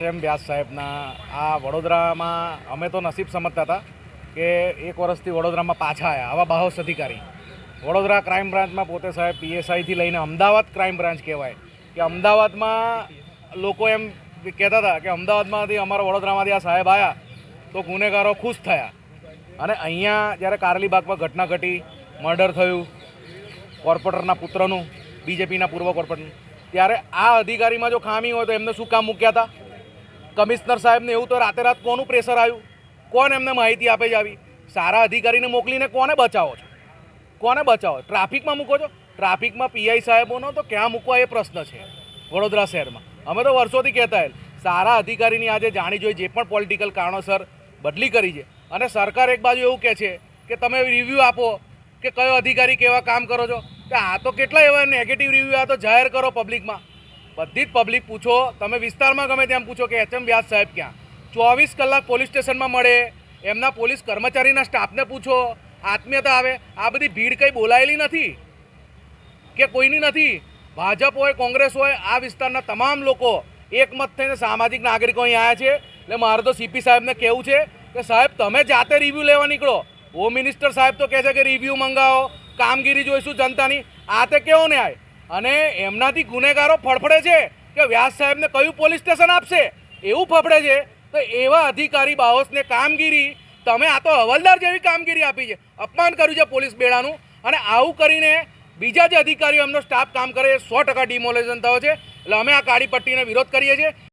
વ્યાસ સાહેબના આ વડોદરામાં અમે તો નસીબ સમજતા હતા કે એક વર્ષથી વડોદરામાં પાછા આવ્યા આવા બાહોશ અધિકારી. વડોદરા ક્રાઇમ બ્રાન્ચમાં પોતે સાહેબ પીએસઆઈથી લઈને અમદાવાદ ક્રાઇમ બ્રાન્ચ કહેવાય કે અમદાવાદમાં લોકો એમ કહેતા હતા કે અમદાવાદમાંથી અમારા વડોદરામાંથી આ સાહેબ આવ્યા તો ગુનેગારો ખુશ થયા. અને અહીંયા જ્યારે કારલીબાગમાં ઘટના ઘટી, મર્ડર થયું કોર્પોરેટરના પુત્રનું, બીજેપીના પૂર્વ કોર્પોરેટરનું, ત્યારે આ અધિકારીમાં જો ખામી હોય તો એમને શું કામ મૂક્યા હતા? કમિશનર સાહેબને એવું તો રાતે રાત કોનું પ્રેશર આવ્યું? કોણ એમને માહિતી આપે છે આવી? સારા અધિકારીને મોકલીને કોને બચાવો છો? કોને બચાવો? ટ્રાફિકમાં મૂકો છો? ટ્રાફિકમાં પીઆઈ સાહેબોનો તો ક્યાં મૂકવા એ પ્રશ્ન છે વડોદરા શહેરમાં. અમે તો વર્ષોથી કહેતા સારા અધિકારીની આજે જાણી જોઈ જે પણ પોલિટિકલ કારણોસર બદલી કરી છે. અને સરકાર એક બાજુ એવું કહે છે કે તમે રિવ્યૂ આપો કે કયો અધિકારી કેવા કામ કરો છો, કે આ તો કેટલા એવા નેગેટિવ રિવ્યૂ આ તો જાહેર કરો પબ્લિકમાં. બધી જ પબ્લિક પૂછો, તમે વિસ્તારમાં ગમે ત્યાં પૂછો કે એચ.એમ. વ્યાસ સાહેબ ક્યાં? 24 કલાક પોલીસ સ્ટેશનમાં મળે, એમના પોલીસ કર્મચારીના સ્ટાફને પૂછો, આત્મીયતા આવે. આ બધી ભીડ કંઈ બોલાયેલી નથી કે કોઈની નથી. ભાજપ હોય, કોંગ્રેસ હોય, આ વિસ્તારના તમામ લોકો એકમત થઈને સામાજિક નાગરિકો અહીં આવ્યા છે. એટલે મારે તો સીપી સાહેબને કહેવું છે કે સાહેબ તમે જાતે રિવ્યૂ લેવા નીકળો. હોમ મિનિસ્ટર સાહેબ તો કહે છે કે રિવ્યૂ મંગાવો, કામગીરી જોઈશું જનતાની. આ તે કેવો ન્યાય? અને એમનાથી ગુનેગારો ફડફડે છે કે વ્યાસ સાહેબને કયું પોલીસ સ્ટેશન આપશે એવું ફફડે છે. તો એવા અધિકારી બાહોશને કામગીરી તમે આ તો હવલદાર જેવી કામગીરી આપી છે, અપમાન કર્યું છે પોલીસ બેડાનું. અને આવું કરીને બીજા જે અધિકારીઓ એમનો સ્ટાફ કામ કરે એ 100% ડિમોલેશન થયો છે. એટલે અમે આ કાળી પટ્ટીને વિરોધ કરીએ છીએ.